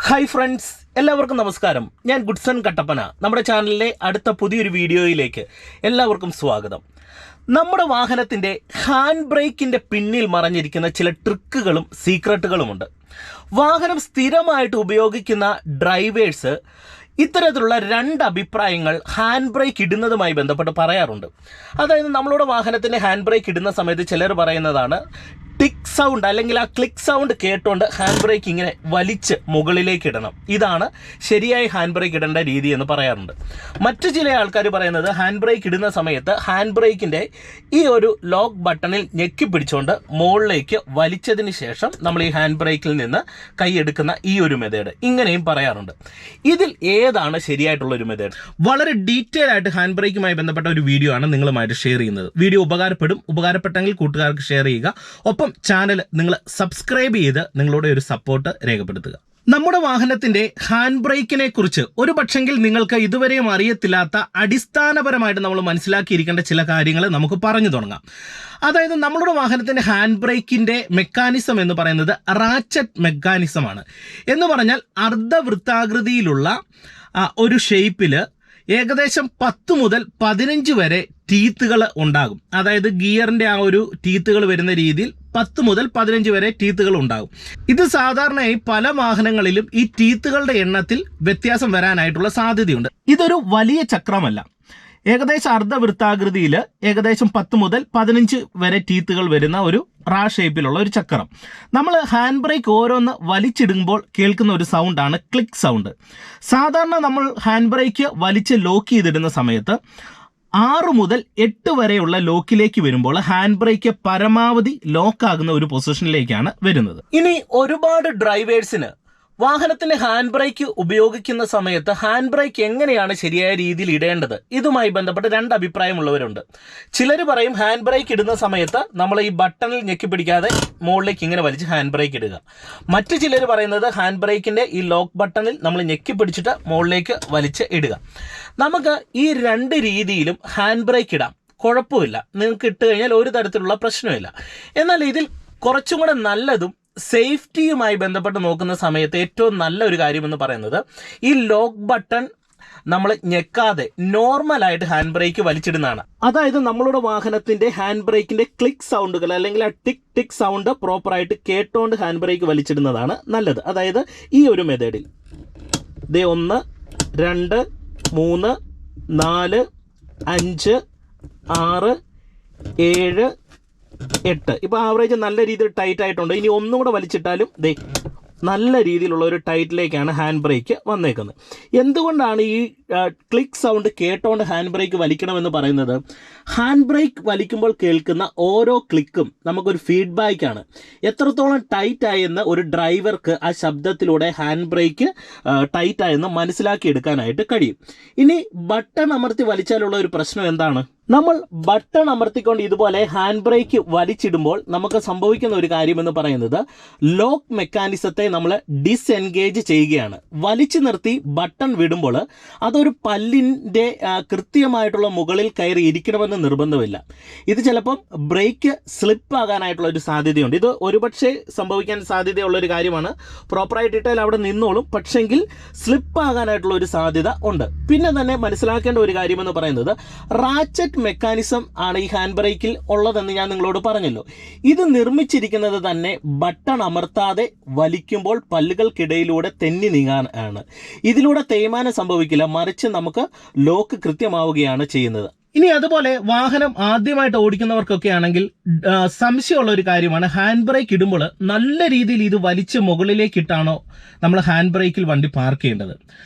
Hi friends, എല്ലാവർക്കും നമസ്കാരം. ഞാൻ ഗുഡ്സൺ കട്ടപ്പന. നമ്മുടെ ചാനലിലെ അടുത്ത പുതിയൊരു വീഡിയോയിലേക്ക് എല്ലാവർക്കും സ്വാഗതം. നമ്മുടെ വാഹനത്തിൻ്റെ ഹാൻഡ് ബ്രേക്കിൻ്റെ പിന്നിൽ മറഞ്ഞിരിക്കുന്ന ചില ട്രിക്കുകളും സീക്രട്ടുകളുമുണ്ട്. വാഹനം സ്ഥിരമായിട്ട് ഉപയോഗിക്കുന്ന ഡ്രൈവേഴ്സ് ഇത്തരത്തിലുള്ള രണ്ട് അഭിപ്രായങ്ങൾ ഹാൻഡ് ബ്രേക്ക് ഇടുന്നതുമായി ബന്ധപ്പെട്ട് പറയാറുണ്ട്. അതായത് നമ്മളുടെ വാഹനത്തിൻ്റെ ഹാൻഡ് ബ്രേക്ക് ഇടുന്ന സമയത്ത് ചിലർ പറയുന്നതാണ് ടിക്ക് സൗണ്ട് അല്ലെങ്കിൽ ആ ക്ലിക്ക് സൗണ്ട് കേട്ടുകൊണ്ട് ഹാൻഡ് ബ്രേക്ക് ഇങ്ങനെ വലിച്ച് മുകളിലേക്ക് ഇടണം, ഇതാണ് ശരിയായി ഹാൻഡ് ബ്രേക്ക് ഇടേണ്ട രീതി എന്ന് പറയാറുണ്ട്. മറ്റു ചില ആൾക്കാർ പറയുന്നത് ഹാൻഡ് ബ്രേക്ക് ഇടുന്ന സമയത്ത് ഹാൻഡ് ബ്രേക്കിൻ്റെ ഈ ഒരു ലോക്ക് ബട്ടണിൽ ഞെക്കി പിടിച്ചുകൊണ്ട് മുകളിലേക്ക് വലിച്ചതിന് ശേഷം നമ്മൾ ഈ ഹാൻഡ് ബ്രേക്കിൽ നിന്ന് കൈയെടുക്കുന്ന ഈ ഒരു മെത്തേഡ്, ഇങ്ങനെയും പറയാറുണ്ട്. ഇതിൽ ഏതാണ് ശരിയായിട്ടുള്ള ഒരു മെത്തേഡ്? വളരെ ഡീറ്റെയിൽ ആയിട്ട് ഹാൻഡ് ബ്രേക്കുമായി ബന്ധപ്പെട്ട ഒരു വീഡിയോ ആണ് നിങ്ങളുമായിട്ട് ഷെയർ ചെയ്യുന്നത്. വീഡിയോ ഉപകാരപ്പെട്ടെങ്കിൽ കൂട്ടുകാർക്ക് ഷെയർ ചെയ്യുക. ഒപ്പം ചാനൽ നിങ്ങൾ സബ്സ്ക്രൈബ് ചെയ്ത് നിങ്ങളുടെ ഒരു സപ്പോർട്ട് രേഖപ്പെടുത്തുക. നമ്മുടെ വാഹനത്തിന്റെ ഹാൻഡ് ബ്രേക്കിനെ കുറിച്ച് ഒരു പക്ഷെങ്കിൽ നിങ്ങൾക്ക് ഇതുവരെയും അറിയത്തില്ലാത്ത അടിസ്ഥാനപരമായിട്ട് നമ്മൾ മനസ്സിലാക്കിയിരിക്കേണ്ട ചില കാര്യങ്ങൾ നമുക്ക് പറഞ്ഞു തുടങ്ങാം. അതായത് നമ്മളുടെ വാഹനത്തിന്റെ ഹാൻഡ് ബ്രേക്കിന്റെ മെക്കാനിസം എന്ന് പറയുന്നത് റാച്ചറ്റ് മെക്കാനിസമാണ്. എന്ന് പറഞ്ഞാൽ അർദ്ധവൃത്താകൃതിയിലുള്ള ഒരു ഷേപ്പിൽ ഏകദേശം 10 മുതൽ 15 വരെ ടീത്തുകൾ ഉണ്ടാകും. അതായത് ഗിയറിന്റെ ആ ഒരു ടീത്തുകൾ വരുന്ന രീതിയിൽ 10 മുതൽ 15 വരെ ടീത്തുകൾ ഉണ്ടാകും. ഇത് സാധാരണയായി പല വാഹനങ്ങളിലും ഈ ടീത്തുകളുടെ എണ്ണത്തിൽ വ്യത്യാസം വരാനായിട്ടുള്ള സാധ്യതയുണ്ട്. ഇതൊരു വലിയ ചക്രമല്ല, ഏകദേശം അർദ്ധവൃത്താകൃതിയിൽ ഏകദേശം 10 മുതൽ 15 വരെ ടീത്തുകൾ വരുന്ന ഒരു റാ ഷേപ്പിലുള്ള ഒരു ചക്രം. നമ്മൾ ഹാൻഡ് ബ്രേക്ക് ഓരോന്ന് വലിച്ചിടുമ്പോൾ കേൾക്കുന്ന ഒരു സൗണ്ടാണ് ക്ലിക്ക് സൗണ്ട്. സാധാരണ നമ്മൾ ഹാൻഡ് ബ്രേക്ക് വലിച്ച് ലോക്ക് ചെയ്തിടുന്ന സമയത്ത് 6 മുതൽ 8 വരെയുള്ള ലോക്കിലേക്ക് വരുമ്പോൾ ഹാൻഡ് ബ്രേക്ക് പരമാവധി ലോക്കാകുന്ന ഒരു പൊസിഷനിലേക്കാണ് വരുന്നത്. ഇനി ഒരുപാട് ഡ്രൈവേഴ്സിന് വാഹനത്തിന്റെ ഹാൻഡ് ബ്രേക്ക് ഉപയോഗിക്കുന്ന സമയത്ത് ഹാൻഡ് ബ്രേക്ക് എങ്ങനെയാണ് ശരിയായ രീതിയിൽ ഇടേണ്ടത്, ഇതുമായി ബന്ധപ്പെട്ട് രണ്ട് അഭിപ്രായമുള്ളവരുണ്ട്. ചിലർ പറയും ഹാൻഡ് ബ്രേക്ക് ഇടുന്ന സമയത്ത് നമ്മൾ ഈ ബട്ടണിൽ ഞെക്കി പിടിക്കാതെ മുകളിലേക്ക് ഇങ്ങനെ വലിച്ച് ഹാൻഡ് ബ്രേക്ക് ഇടുക. മറ്റു ചിലർ പറയുന്നത് ഹാൻഡ് ബ്രേക്കിന്റെ ഈ ലോക്ക് ബട്ടണിൽ നമ്മൾ ഞെക്കി പിടിച്ചിട്ട് മുകളിലേക്ക് വലിച്ച് ഇടുക. നമുക്ക് ഈ രണ്ട് രീതിയിലും ഹാൻഡ് ബ്രേക്ക് ഇടാം, കുഴപ്പമില്ല. നിങ്ങൾക്ക് ഇട്ട് കഴിഞ്ഞാൽ ഒരു തരത്തിലുള്ള പ്രശ്നമില്ല. എന്നാൽ ഇതിൽ കുറച്ചും കൂടെ നല്ലതും സേഫ്റ്റിയുമായി ബന്ധപ്പെട്ട് നോക്കുന്ന സമയത്ത് ഏറ്റവും നല്ല ഒരു കാര്യമെന്ന് പറയുന്നത് ഈ ലോക്ക് ബട്ടൺ നമ്മൾ ഞെക്കാതെ നോർമലായിട്ട് ഹാൻഡ് ബ്രേക്ക് വലിച്ചിടുന്നതാണ്. അതായത് നമ്മളുടെ വാഹനത്തിന്റെ ഹാൻഡ് ബ്രേക്കിന്റെ ക്ലിക്ക് സൗണ്ടുകൾ അല്ലെങ്കിൽ ആ ടിക്ക് സൗണ്ട് പ്രോപ്പറായിട്ട് കേട്ടോണ്ട് ഹാൻഡ് ബ്രേക്ക് വലിച്ചിടുന്നതാണ് നല്ലത്. അതായത് ഈ ഒരു മെത്തേഡിൽ 1 2 3 4 5 6 7 8 ഇപ്പോൾ ആവറേജ് നല്ല രീതിയിൽ ടൈറ്റ് ആയിട്ടുണ്ട്. ഇനി ഒന്നും കൂടെ വലിച്ചിട്ടാലും നല്ല രീതിയിലുള്ള ഒരു ടൈറ്റിലേക്കാണ് ഹാൻഡ് ബ്രേക്ക് വന്നേക്കുന്നത്. എന്തുകൊണ്ടാണ് ഈ ക്ലിക്ക് സൗണ്ട് കേട്ടോണ്ട് ഹാൻഡ് ബ്രേക്ക് വലിക്കണമെന്ന് പറയുന്നത്? ഹാൻഡ് ബ്രേക്ക് വലിക്കുമ്പോൾ കേൾക്കുന്ന ഓരോ ക്ലിക്കും നമുക്കൊരു ഫീഡ്ബാക്കാണ്. എത്രത്തോളം ടൈറ്റ് ആയെന്ന് ഒരു ഡ്രൈവർക്ക് ആ ശബ്ദത്തിലൂടെ ഹാൻഡ് ബ്രേക്ക് ടൈറ്റ് ആയെന്ന് മനസ്സിലാക്കിയെടുക്കാനായിട്ട് കഴിയും. ഇനി ബട്ടൺ അമർത്തി വലിച്ചാലുള്ള ഒരു പ്രശ്നം എന്താണ്? നമ്മൾ ബട്ടൺ അമർത്തിക്കൊണ്ട് ഇതുപോലെ ഹാൻഡ് ബ്രേക്ക് വലിച്ചിടുമ്പോൾ നമുക്ക് സംഭവിക്കുന്ന ഒരു കാര്യമെന്ന് പറയുന്നത് ലോക്ക് മെക്കാനിസത്തെ നമ്മൾ ഡിസ്എൻഗേജ് ചെയ്യുകയാണ്. വലിച്ചു നിർത്തി ബട്ടൺ വിടുമ്പോൾ അതൊരു പല്ലിൻ്റെ കൃത്യമായിട്ടുള്ള മുകളിൽ കയറി ഇരിക്കണമെന്ന് നിർബന്ധമില്ല. ഇത് ചിലപ്പം ബ്രേക്ക് സ്ലിപ്പ് ആകാനായിട്ടുള്ള ഒരു സാധ്യതയുണ്ട്. ഇത് ഒരുപക്ഷെ സംഭവിക്കാൻ സാധ്യതയുള്ളൊരു കാര്യമാണ്. പ്രോപ്പറായിട്ട് ഇട്ടാൽ അവിടെ നിന്നോളും, പക്ഷെങ്കിൽ സ്ലിപ്പ് ആകാനായിട്ടുള്ള ഒരു സാധ്യത ഉണ്ട്. പിന്നെ തന്നെ മനസ്സിലാക്കേണ്ട ഒരു കാര്യമെന്ന് പറയുന്നത് റാച്ചറ്റ് മെക്കാനിസം ആണ് ഈ ഹാൻഡ് ബ്രേക്കിൽ ഉള്ളതെന്ന് ഞാൻ നിങ്ങളോട് പറഞ്ഞല്ലോ. ഇത് നിർമ്മിച്ചിരിക്കുന്നത് തന്നെ ബട്ടൺ അമർത്താതെ വലിക്കുമ്പോൾ പല്ലുകൾക്കിടയിലൂടെ തെന്നി നീങ്ങാൻ ആണ്. ഇതിലൂടെ തേയ്മാനം സംഭവിക്കില്ല, മറിച്ച് നമുക്ക് ലോക്ക് കൃത്യമാവുകയാണ് ചെയ്യുന്നത്. ഇനി അതുപോലെ വാഹനം ആദ്യമായിട്ട് ഓടിക്കുന്നവർക്കൊക്കെ ആണെങ്കിൽ സംശയമുള്ള ഒരു കാര്യമാണ്, ഹാൻഡ് ബ്രേക്ക് ഇടുമ്പോൾ നല്ല രീതിയിൽ ഇത് വലിച്ച് മുകളിലേക്കിട്ടാണോ നമ്മൾ ഹാൻഡ് ബ്രേക്കിൽ വണ്ടി പാർക്ക് ചെയ്യേണ്ടത്?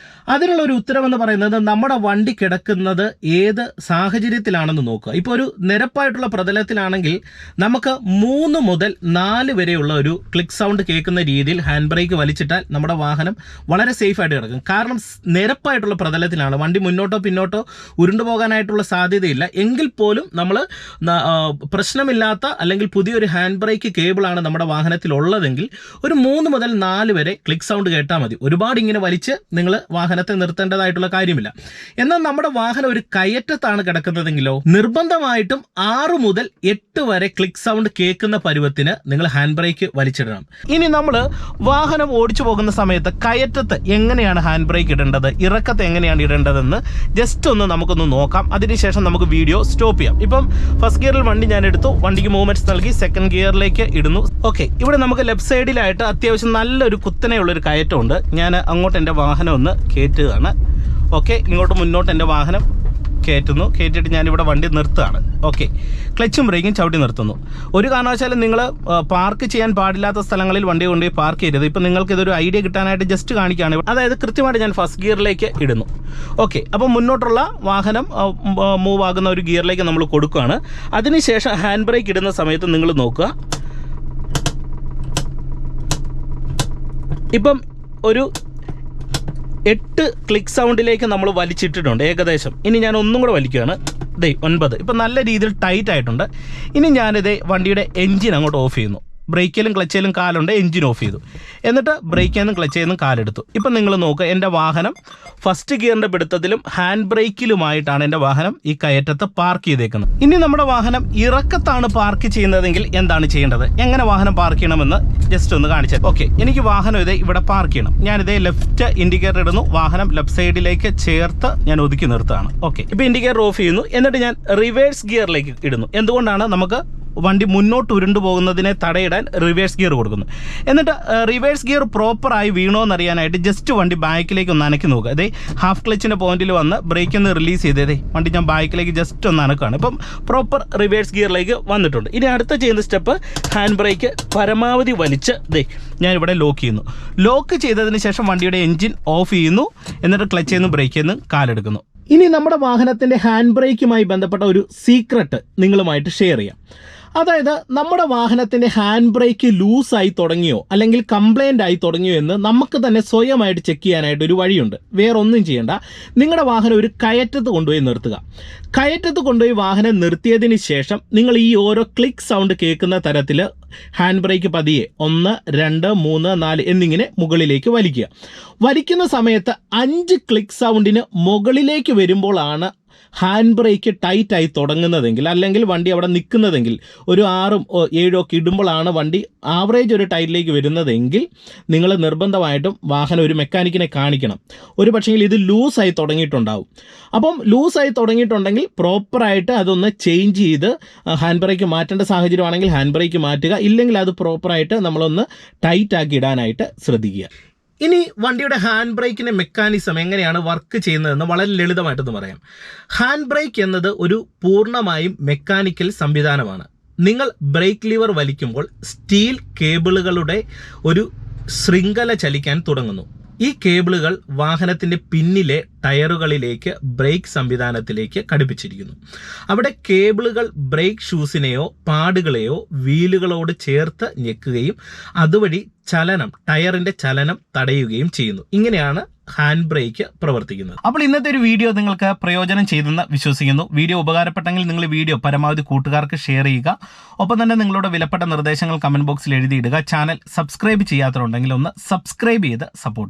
അതിനുള്ള ഒരു ഉത്തരവെന്ന് പറയുന്നത് നമ്മുടെ വണ്ടി കിടക്കുന്നത് ഏത് സാഹചര്യത്തിലാണെന്ന് നോക്കുക. ഇപ്പോൾ ഒരു നിരപ്പായിട്ടുള്ള പ്രതലത്തിലാണെങ്കിൽ നമുക്ക് 3 മുതൽ 4 വരെയുള്ള ഒരു ക്ലിക്ക് സൗണ്ട് കേൾക്കുന്ന രീതിയിൽ ഹാൻഡ് ബ്രേക്ക് വലിച്ചിട്ടാൽ നമ്മുടെ വാഹനം വളരെ സേഫായിട്ട് കിടക്കും. കാരണം നിരപ്പായിട്ടുള്ള പ്രതലത്തിലാണ് വണ്ടി മുന്നോട്ടോ പിന്നോട്ടോ ഉരുണ്ടുപോകാനായിട്ടുള്ള സാധ്യത സാധ്യതയില്ല. എങ്കിൽ പോലും നമ്മൾ പ്രശ്നമില്ലാത്ത അല്ലെങ്കിൽ പുതിയൊരു ഹാൻഡ് ബ്രേക്ക് കേബിളാണ് നമ്മുടെ വാഹനത്തിൽ ഉള്ളതെങ്കിൽ ഒരു 3 മുതൽ 4 വരെ ക്ലിക്ക് സൗണ്ട് കേട്ടാൽ മതി. ഒരുപാട് ഇങ്ങനെ വലിച്ച് നിങ്ങൾ വാഹനത്തെ നിർത്തേണ്ടതായിട്ടുള്ള കാര്യമില്ല. എന്നാൽ നമ്മുടെ വാഹനം ഒരു കയറ്റത്താണ് കിടക്കുന്നതെങ്കിലോ നിർബന്ധമായിട്ടും 6 മുതൽ 8 വരെ ക്ലിക്ക് സൗണ്ട് കേൾക്കുന്ന പരുവത്തിന് നിങ്ങൾ ഹാൻഡ് ബ്രേക്ക് വലിച്ചിടണം. ഇനി നമ്മൾ വാഹനം ഓടിച്ചു പോകുന്ന സമയത്ത് കയറ്റത്ത് എങ്ങനെയാണ് ഹാൻഡ് ബ്രേക്ക് ഇടേണ്ടത്, ഇറക്കത്ത് എങ്ങനെയാണ് ഇടേണ്ടതെന്ന് ജസ്റ്റ് ഒന്ന് നമുക്കൊന്ന് നോക്കാം. അതിനുശേഷം നമുക്ക് വീഡിയോ സ്റ്റോപ്പ് ചെയ്യാം. ഇപ്പം ഫസ്റ്റ് ഗിയറിൽ വണ്ടി ഞാൻ എടുത്തു, വണ്ടിക്ക് മൂവ്മെന്റ്സ് നൽകി സെക്കൻഡ് ഗിയറിലേക്ക് ഇടുന്നു. ഓക്കെ, ഇവിടെ നമുക്ക് ലെഫ്റ്റ് സൈഡിലായിട്ട് അത്യാവശ്യം നല്ലൊരു കുത്തനെയുള്ളൊരു കയറ്റമുണ്ട്. ഞാൻ അങ്ങോട്ട് എൻ്റെ വാഹനം ഒന്ന് കയറ്റുകയാണ്. ഓക്കെ, ഇങ്ങോട്ട് മുന്നോട്ട് എൻ്റെ വാഹനം കയറ്റിയിട്ട് ഞാനിവിടെ വണ്ടി നിർത്തുകയാണ്. ഓക്കെ, ക്ലച്ചും ബ്രേക്കും ചവിട്ടി നിർത്തുന്നു. ഒരു കാരണവശാലും നിങ്ങൾ പാർക്ക് ചെയ്യാൻ പാടില്ലാത്ത സ്ഥലങ്ങളിൽ വണ്ടി കൊണ്ടുപോയി പാർക്ക് ചെയ്യരുത്. ഇപ്പം നിങ്ങൾക്ക് ഇതൊരു ഐഡിയ കിട്ടാനായിട്ട് ജസ്റ്റ് കാണിക്കുകയാണ്. അതായത് കൃത്യമായിട്ട് ഞാൻ ഫസ്റ്റ് ഗിയറിലേക്ക് ഇടുന്നു. ഓക്കെ, അപ്പം മുന്നോട്ടുള്ള വാഹനം മൂവ് ആകുന്ന ഒരു ഗിയറിലേക്ക് നമ്മൾ കൊടുക്കുകയാണ്. അതിനുശേഷം ഹാൻഡ് ബ്രേക്ക് ഇടുന്ന സമയത്ത് നിങ്ങൾ നോക്കുക, ഇപ്പം ഒരു 8 ക്ലിക്ക് സൗണ്ടിലേക്ക് നമ്മൾ വലിച്ചിട്ടിട്ടുണ്ട് ഏകദേശം. ഇനി ഞാൻ ഒന്നും കൂടെ വലിക്കുകയാണ്. 9. ഇപ്പം നല്ല രീതിയിൽ ടൈറ്റ് ആയിട്ടുണ്ട്. ഇനി ഞാനിത് വണ്ടിയുടെ എൻജിൻ അങ്ങോട്ട് ഓഫ് ചെയ്യുന്നു. ബ്രേക്കിലും ക്ലച്ചിലും കാലുണ്ട്, എൻജിൻ ഓഫ് ചെയ്തു. എന്നിട്ട് ബ്രേക്കിൽ നിന്നും ക്ലച്ചിൽ നിന്നും കാലെടുത്തു. ഇപ്പം നിങ്ങൾ നോക്കുക, എൻ്റെ വാഹനം ഫസ്റ്റ് ഗിയറിൻ്റെ പിടുത്തത്തിലും ഹാൻഡ് ബ്രേക്കിലുമായിട്ടാണ് എൻ്റെ വാഹനം ഈ കയറ്റത്ത് പാർക്ക് ചെയ്തേക്കുന്നത്. ഇനി നമ്മുടെ വാഹനം ഇറക്കത്താണ് പാർക്ക് ചെയ്യുന്നതെങ്കിൽ എന്താണ് ചെയ്യേണ്ടത്, എങ്ങനെ വാഹനം പാർക്ക് ചെയ്യണമെന്ന് ജസ്റ്റ് ഒന്ന് കാണിച്ചാൽ. ഓക്കെ, എനിക്ക് വാഹനം ഇതേ ഇവിടെ പാർക്ക് ചെയ്യണം. ഞാനിതേ ലെഫ്റ്റ് ഇൻഡിക്കേറ്റർ ഇടുന്നു, വാഹനം ലെഫ്റ്റ് സൈഡിലേക്ക് ചേർത്ത് ഞാൻ ഒതുക്കി നിർത്തുകയാണ്. ഓക്കെ, ഇപ്പോൾ ഇൻഡിക്കേറ്റർ ഓഫ് ചെയ്യുന്നു. എന്നിട്ട് ഞാൻ റിവേഴ്സ് ഗിയറിലേക്ക് ഇടുന്നു. എന്തുകൊണ്ടാണ്, നമുക്ക് വണ്ടി മുന്നോട്ട് ഉരുണ്ടു പോകുന്നതിനെ തടയിടാൻ റിവേഴ്സ് ഗിയർ കൊടുക്കുന്നു. എന്നിട്ട് റിവേഴ്സ് ഗിയർ പ്രോപ്പറായി വീണോ എന്നറിയാനായിട്ട് ജസ്റ്റ് വണ്ടി ബാക്കിലേക്ക് ഒന്ന് അനക്കി നോക്കുക. അതെ, ഹാഫ് ക്ലച്ചിൻ്റെ പോയിന്റിൽ വന്ന് ബ്രേക്ക് ഒന്ന് റിലീസ് ചെയ്തേ വണ്ടി ഞാൻ ബാക്കിലേക്ക് ജസ്റ്റ് ഒന്ന് അനക്കുകയാണ്. ഇപ്പം പ്രോപ്പർ റിവേഴ്സ് ഗിയറിലേക്ക് വന്നിട്ടുണ്ട്. ഇനി അടുത്ത ചെയ്യുന്ന സ്റ്റെപ്പ് ഹാൻഡ് ബ്രേക്ക് പരമാവധി വലിച്ച് ഞാനിവിടെ ലോക്ക് ചെയ്യുന്നു. ലോക്ക് ചെയ്തതിന് ശേഷം വണ്ടിയുടെ എൻജിൻ ഓഫ് ചെയ്യുന്നു. എന്നിട്ട് ക്ലച്ചിൽ നിന്ന് ബ്രേക്കിൽ നിന്ന് കാലെടുക്കുന്നു. ഇനി നമ്മുടെ വാഹനത്തിൻ്റെ ഹാൻഡ് ബ്രേക്കുമായി ബന്ധപ്പെട്ട ഒരു സീക്രട്ട് നിങ്ങളുമായിട്ട് ഷെയർ ചെയ്യാം. അതായത് നമ്മുടെ വാഹനത്തിൻ്റെ ഹാൻഡ് ബ്രേക്ക് ലൂസായി തുടങ്ങിയോ അല്ലെങ്കിൽ കംപ്ലൈൻ്റ് ആയി തുടങ്ങിയോ എന്ന് നമുക്ക് തന്നെ സ്വയമായിട്ട് ചെക്ക് ചെയ്യാനായിട്ട് ഒരു വഴിയുണ്ട്. വേറെ ഒന്നും ചെയ്യേണ്ട, നിങ്ങളുടെ വാഹനം ഒരു കയറ്റത്ത് കൊണ്ടുപോയി നിർത്തുക. കയറ്റത്ത് കൊണ്ടുപോയി വാഹനം നിർത്തിയതിന് ശേഷം നിങ്ങൾ ഈ ഓരോ ക്ലിക്ക് സൗണ്ട് കേൾക്കുന്ന തരത്തിൽ ഹാൻഡ് ബ്രേക്ക് പതിയെ 1, 2, 3, 4 എന്നിങ്ങനെ മുകളിലേക്ക് വലിക്കുക. വലിക്കുന്ന സമയത്ത് 5 ക്ലിക്ക് സൗണ്ടിന് മുകളിലേക്ക് വരുമ്പോഴാണ് ഹാൻഡ് ബ്രേക്ക് ടൈറ്റായി തുടങ്ങുന്നതെങ്കിൽ അല്ലെങ്കിൽ വണ്ടി അവിടെ നിൽക്കുന്നതെങ്കിൽ ഒരു 6ഉം 7ഉം ഒക്കെ ഇടുമ്പോഴാണ് വണ്ടി ആവറേജ് ഒരു ടൈറ്റിലേക്ക് വരുന്നതെങ്കിൽ നിങ്ങൾ നിർബന്ധമായിട്ടും വാഹനം ഒരു മെക്കാനിക്കിനെ കാണിക്കണം. ഒരു പക്ഷേങ്കിൽ ഇത് ലൂസായി തുടങ്ങിയിട്ടുണ്ടാവും. അപ്പം ലൂസായി തുടങ്ങിയിട്ടുണ്ടെങ്കിൽ പ്രോപ്പറായിട്ട് അതൊന്ന് ചേഞ്ച് ചെയ്ത് ഹാൻഡ് ബ്രേക്ക് മാറ്റേണ്ട സാഹചര്യമാണെങ്കിൽ ഹാൻഡ് ബ്രേക്ക് മാറ്റുക. ഇല്ലെങ്കിൽ അത് പ്രോപ്പറായിട്ട് നമ്മളൊന്ന് ടൈറ്റാക്കി ഇടാനായിട്ട് ശ്രദ്ധിക്കുക. ഇനി വണ്ടിയുടെ ഹാൻഡ് ബ്രേക്കിൻ്റെ മെക്കാനിസം എങ്ങനെയാണ് വർക്ക് ചെയ്യുന്നതെന്ന് വളരെ ലളിതമായിട്ടൊന്ന് പറയാം. ഹാൻഡ് ബ്രേക്ക് എന്നത് ഒരു പൂർണ്ണമായും മെക്കാനിക്കൽ സംവിധാനമാണ്. നിങ്ങൾ ബ്രേക്ക് ലിവർ വലിക്കുമ്പോൾ സ്റ്റീൽ കേബിളുകളുടെ ഒരു ശൃംഖല ചലിക്കാൻ തുടങ്ങുന്നു. ഈ കേബിളുകൾ വാഹനത്തിൻ്റെ പിന്നിലെ ടയറുകളിലേക്ക് ബ്രേക്ക് സംവിധാനത്തിലേക്ക് ഘടിപ്പിച്ചിരിക്കുന്നു. അവിടെ കേബിളുകൾ ബ്രേക്ക് ഷൂസിനെയോ പാടുകളെയോ വീലുകളോട് ചേർത്ത് ഞെക്കുകയും അതുവഴി ടയറിൻ്റെ ചലനം തടയുകയും ചെയ്യുന്നു. ഇങ്ങനെയാണ് ഹാൻഡ് ബ്രേക്ക് പ്രവർത്തിക്കുന്നത്. അപ്പോൾ ഇന്നത്തെ ഒരു വീഡിയോ നിങ്ങൾക്ക് പ്രയോജനം ചെയ്തെന്ന് വിശ്വസിക്കുന്നു. വീഡിയോ ഉപകാരപ്പെട്ടെങ്കിൽ നിങ്ങൾ വീഡിയോ പരമാവധി കൂട്ടുകാർക്ക് ഷെയർ ചെയ്യുക. ഒപ്പം തന്നെ നിങ്ങളുടെ വിലപ്പെട്ട നിർദ്ദേശങ്ങൾ കമൻറ്റ് ബോക്സിൽ എഴുതിയിടുക. ചാനൽ സബ്സ്ക്രൈബ് ചെയ്യാത്തവരുണ്ടെങ്കിൽ ഒന്ന് സബ്സ്ക്രൈബ് ചെയ്ത് സപ്പോർട്ട് ചെയ്യുക.